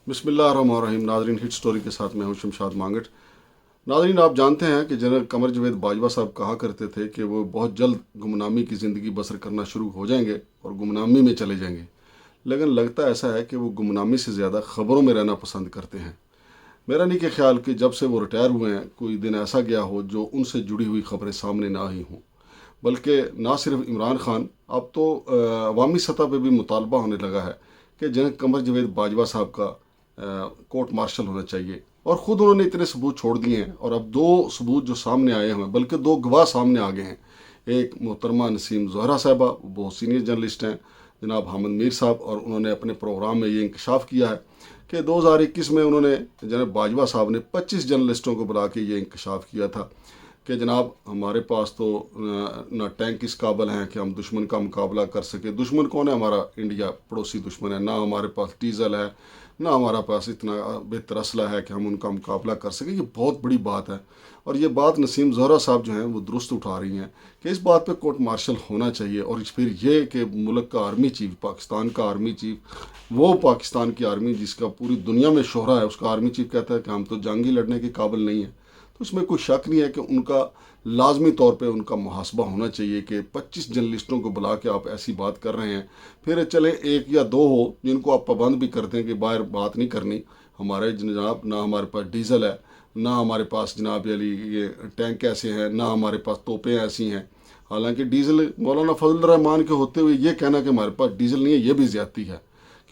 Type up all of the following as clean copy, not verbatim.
बिस्मिल्लाहिर्रहमानिर्रहीम। नाजरीन, hit story के साथ मैं हूं शमशाद मांगट। नाजरीन, आप जानते हैं कि जनरल कमर जावेद बाजवा साहब कहा करते थे कि वो बहुत जल्द गुमनामी की ज़िंदगी बसर करना शुरू हो जाएंगे और गुमनामी में चले जाएंगे। लेकिन लगता ऐसा है कि वो गुमनामी से ज़्यादा ख़बरों में रहना पसंद करते हैं। मेरा नहीं कि ख्याल कि जब से वो रिटायर हुए हैं कोई दिन ऐसा गया हो जो उनसे जुड़ी हुई खबरें सामने ना आई हों। बल्कि ना सिर्फ इमरान खान, अब तो अवामी सतह पर भी मुतालबा होने लगा है कि जनरल कमर जावेद बाजवा साहब का कोर्ट मार्शल होना चाहिए। और ख़ुद उन्होंने इतने सबूत छोड़ दिए हैं और अब दो सबूत जो सामने आए हैं, बल्कि दो गवाह सामने आ गए हैं। एक मोहतरमा नसीम ज़हरा साहिबा, बहुत सीनियर जर्नलिस्ट हैं, जनाब हामिद मीर साहब, और उन्होंने अपने प्रोग्राम में ये इंकशाफ किया है कि 2021 में उन्होंने जनाब बाजवा साहब ने 25 जर्नलिस्टों को बुला के ये इंकशाफ किया था कि जनाब हमारे पास तो ना टैंक इस काबिल हैं कि हम दुश्मन का मुकाबला कर सके। दुश्मन कौन है? हमारा इंडिया पड़ोसी दुश्मन है। ना हमारे पास डीजल है, ना हमारा पास इतना बेहतर असला है कि हम उनका मुकाबला कर सकें। ये बहुत बड़ी बात है और ये बात नसीम ज़हरा साहब जो हैं वो दुरुस्त उठा रही हैं कि इस बात पे कोर्ट मार्शल होना चाहिए। और फिर ये कि मुल्क का आर्मी चीफ, पाकिस्तान का आर्मी चीफ, वो पाकिस्तान की आर्मी जिसका पूरी दुनिया में शोहरा है, उसका आर्मी चीफ कहता है कि हम तो जंगी लड़ने के काबिल नहीं हैं, तो इसमें कोई शक नहीं है कि उनका लाजमी तौर पे उनका मुहासबा होना चाहिए कि 25 जर्नलिस्टों को बुला के आप ऐसी बात कर रहे हैं। फिर चले एक या दो हो जिनको आप पाबंद भी करते हैं कि बाहर बात नहीं करनी। हमारे जनाब ना हमारे पास डीजल है, ना हमारे पास जनाब ये टैंक ऐसे हैं, ना हमारे पास तोपें ऐसी हैं। हालांकि डीजल मौलाना फजल रहमान के होते हुए ये कहना कि हमारे पास डीजल नहीं है, ये भी ज़्यादती है,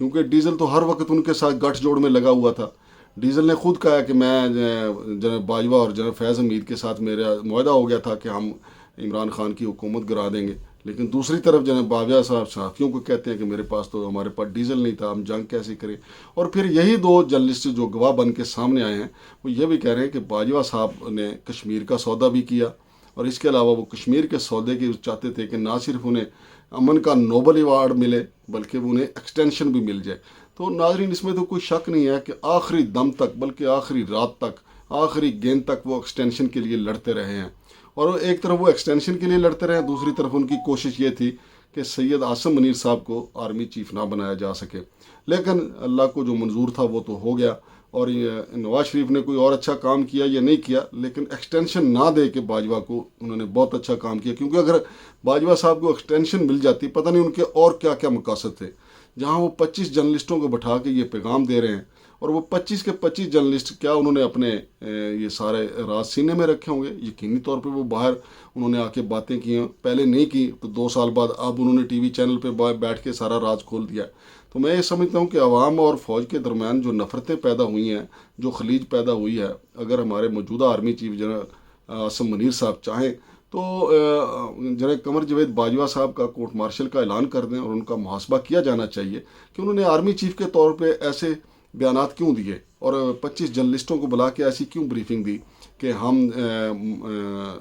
क्योंकि डीजल तो हर वक्त उनके साथ गठजोड़ में लगा हुआ था। डीजल ने खुद कहा कि मैं जनरल बाजवा और जनरल फैज़ हमीद के साथ मेरा मुआहदा हो गया था कि हम इमरान खान की हुकूमत गिरा देंगे। लेकिन दूसरी तरफ जनरल बाजवा साहब सहाफ़ियों को कहते हैं कि मेरे पास तो हमारे पास डीजल नहीं था, हम जंग कैसे करें। और फिर यही दो जर्नलिस्ट जो गवाह बन के सामने आए हैं वो ये भी कह रहे हैं कि बाजवा साहब ने कश्मीर का सौदा भी किया और इसके अलावा वो कश्मीर के सौदे के चाहते थे कि ना सिर्फ उन्हें अमन का नोबल अवार्ड मिले बल्कि उन्हें एक्सटेंशन भी मिल जाए। तो नाजरीन, इसमें तो कोई शक नहीं है कि आखिरी दम तक, बल्कि आखिरी रात तक, आखिरी गेंद तक वो एक्सटेंशन के लिए लड़ते रहे हैं। और एक तरफ वो एक्सटेंशन के लिए लड़ते रहे, दूसरी तरफ उनकी कोशिश ये थी कि सैयद आसिम मुनीर साहब को आर्मी चीफ ना बनाया जा सके। लेकिन अल्लाह को जो मंजूर था वो तो हो गया। और नवाज शरीफ ने कोई और अच्छा काम किया या नहीं किया, लेकिन एक्सटेंशन ना दे के बाजवा को उन्होंने बहुत अच्छा काम किया। क्योंकि अगर बाजवा साहब को एक्सटेंशन मिल जाती, पता नहीं उनके और क्या क्या मकासद थे। जहाँ वो 25 जर्नलिस्टों को बैठा के ये पैगाम दे रहे हैं और वो 25 के 25 जर्नलिस्ट, क्या उन्होंने अपने ये सारे राज सीने में रखे होंगे? यकीनी तौर पे वो बाहर उन्होंने आके बातें की हैं, पहले नहीं की तो 2 साल बाद अब उन्होंने टीवी चैनल पे बैठ के सारा राज खोल दिया। तो मैं ये समझता हूँ कि अवाम और फ़ौज के दरमियान जो नफ़रतें पैदा हुई हैं, जो खलीज पैदा हुई है, अगर हमारे मौजूदा army chief general Asim Munir साहब चाहें तो जनरल कमर जावेद बाजवा साहब का कोर्ट मार्शल का ऐलान कर दें और उनका मुहासबा किया जाना चाहिए कि उन्होंने आर्मी चीफ के तौर पे ऐसे बयानात क्यों दिए और 25 जर्नलिस्टों को बुला के ऐसी क्यों ब्रीफिंग दी कि हम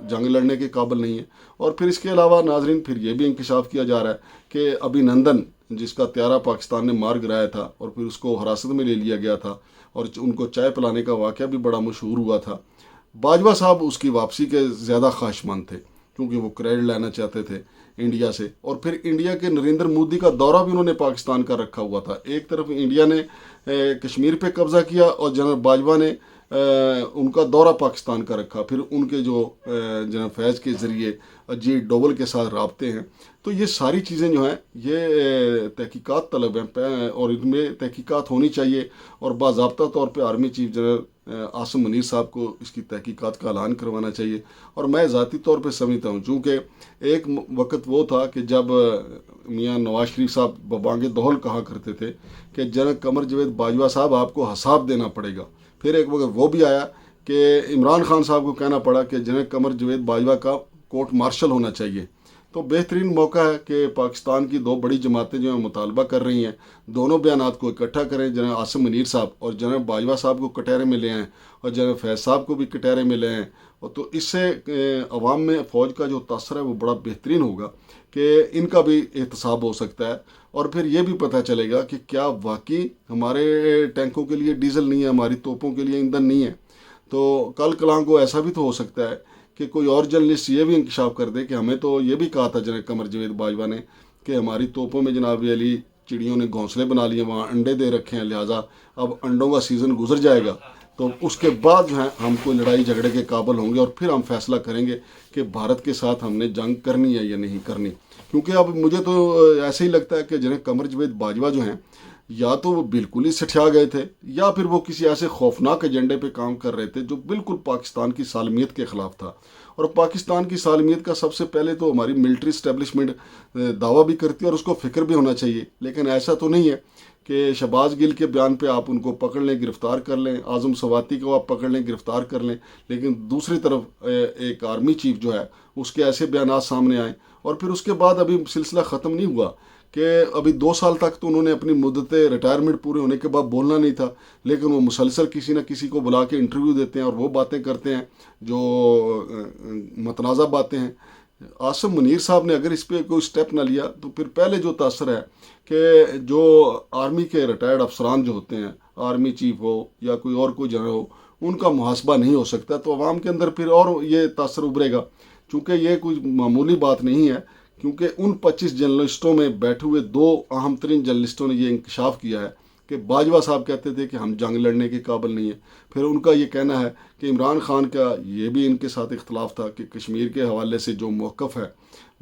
जंग लड़ने के काबिल नहीं हैं। और फिर इसके अलावा नाजरीन, फिर ये भी इंकशाफ किया जा रहा है कि अभिनंदन, जिसका त्यारा पाकिस्तान ने मार गिराया था और फिर उसको हिरासत में ले लिया गया था और उनको चाय पिलाने का वाक़या भी बड़ा मशहूर हुआ था, बाजवा साहब उसकी वापसी के ज़्यादा ख्वाहिशमंद थे क्योंकि वो क्रेडिट लेना चाहते थे इंडिया से। और फिर इंडिया के नरेंद्र मोदी का दौरा भी उन्होंने पाकिस्तान का रखा हुआ था। एक तरफ इंडिया ने कश्मीर पे कब्ज़ा किया और जनरल बाजवा ने उनका दौरा पाकिस्तान का रखा। फिर उनके जो जनरल फैज़ के ज़रिए अजीत डोवल के साथ राब्ते हैं। तो ये सारी चीज़ें जो हैं ये तहकीकात तलब हैं और इनमें तहकीकात होनी चाहिए और बाज़ाब्ता तौर पे army chief general Asim Munir साहब को इसकी तहकीकात का ऐलान करवाना चाहिए। और मैं ज़ाती तौर पे समझता हूँ, चूँकि एक वक्त वो था कि जब मियाँ नवाज शरीफ साहब बबांगे दोहल कहा करते थे कि जनरल कमर जावेद बाजवा साहब आपको हिसाब देना पड़ेगा। फिर एक वक्त वो भी आया कि इमरान खान साहब को कहना पड़ा कि जनरल कमर जावेद बाजवा का कोर्ट मार्शल होना चाहिए। तो बेहतरीन मौका है कि पाकिस्तान की दो बड़ी जमातें जो हैं मुतालबा कर रही हैं, दोनों बयानात को इकट्ठा करें। जनरल आसिम मुनीर साहब और जनरल बाजवा साहब को कटहरे में ले आएँ और जनरल फैज़ साहब को भी कटहरे में ले आएँ। और तो इससे अवाम में फ़ौज का जो तासर है वो बड़ा बेहतरीन होगा कि इनका भी एहतसाब हो सकता है। और फिर ये भी पता चलेगा कि क्या वाकई हमारे टैंकों के लिए डीजल नहीं है, हमारी तोपों के लिए ईंधन नहीं है। तो कल कलां को ऐसा भी तो हो सकता है कि कोई और जर्नलिस्ट ये भी इंकशाफ कर दे कि हमें तो ये भी कहा था जनरल कमर जावेद बाजवा ने कि हमारी तोपों में जनाब अली चिड़ियों ने घोंसले बना लिए, वहाँ अंडे दे रखे हैं, लिहाजा अब अंडों का सीज़न गुजर जाएगा, तो उसके बाद जो है हम कोई लड़ाई झगड़े के काबिल होंगे और फिर हम फैसला करेंगे कि भारत के साथ हमने जंग करनी है या नहीं करनी। क्योंकि अब मुझे तो ऐसे ही लगता है कि जनरल कमर जावेद बाजवा जो हैं, या तो वो बिल्कुल ही सठिया गए थे, या फिर वो किसी ऐसे खौफनाक एजेंडे पे काम कर रहे थे जो बिल्कुल पाकिस्तान की सालमियत के ख़िलाफ़ था। और पाकिस्तान की सालमियत का सबसे पहले तो हमारी मिलिट्री इस्टेब्लिशमेंट दावा भी करती है और उसको फ़िक्र भी होना चाहिए, लेकिन ऐसा तो नहीं है कि शहबाज गिल के बयान पे आप उनको पकड़ लें, गिरफ़्तार कर लें, आज़म सवाती को आप पकड़ लें, गिरफ़्तार कर लें, लेकिन दूसरी तरफ एक आर्मी चीफ जो है उसके ऐसे बयान सामने आए, और फिर उसके बाद अभी सिलसिला ख़त्म नहीं हुआ कि अभी 2 साल तक तो उन्होंने अपनी मुद्दत रिटायरमेंट पूरे होने के बाद बोलना नहीं था, लेकिन वो मुसलसल किसी न किसी को बुला के इंटरव्यू देते हैं और वो बातें करते हैं जो मतनाज़ा बातें हैं। आसिम मुनीर साहब ने अगर इस पर कोई स्टेप ना लिया तो फिर पहले जो तासर है कि जो आर्मी के रिटायर्ड अफसरान जो होते हैं, आर्मी चीफ हो या कोई जनरल हो, उनका मुहासबा नहीं हो सकता, तो अवाम के अंदर फिर और ये तासर उभरेगा। चूँकि ये कोई मामूली बात नहीं है, क्योंकि उन 25 जर्नलिस्टों में बैठे हुए 2 अहम तरीन जर्नलिस्टों ने ये इंकशाफ किया है कि बाजवा साहब कहते थे कि हम जंग लड़ने के काबिल नहीं है। फिर उनका ये कहना है कि इमरान खान का ये भी इनके साथ इख्तलाफ था कि कश्मीर के हवाले से जो मौक़िफ़ है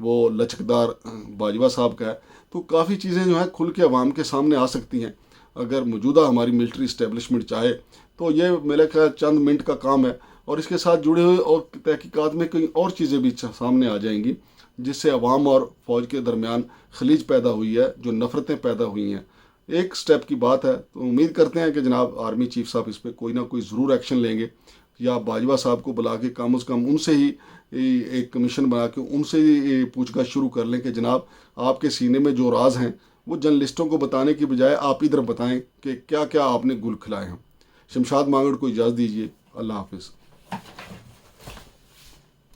वो लचकदार बाजवा साहब का है। तो काफ़ी चीज़ें जो हैं खुल के अवाम के सामने आ सकती हैं अगर मौजूदा हमारी मिलिट्री इस्टेब्लिशमेंट चाहे। तो ये मेरे ख्याल चंद मिनट का काम है, और इसके साथ जुड़े हुए और तहकीकात में कई और चीज़ें भी सामने आ जाएंगी जिससे अवाम और फ़ौज के दरमियान खलीज पैदा हुई है, जो नफ़रतें पैदा हुई हैं। एक स्टेप की बात है, तो उम्मीद करते हैं कि जनाब आर्मी चीफ साहब इस पर कोई ना कोई ज़रूर एक्शन लेंगे, या बाजवा साहब को बुला के कम अज़ कम उनसे ही एक कमीशन बना के उनसे ही पूछताछ शुरू कर लें कि जनाब आपके सीने में जो राज हैं वो जर्नलिस्टों को बताने की बजाय आप इधर बताएं कि क्या क्या आपने गुल खिलाए हैं। शमशाद मांगड़ को इजाज़त दीजिए। अल्लाह हाफिज़।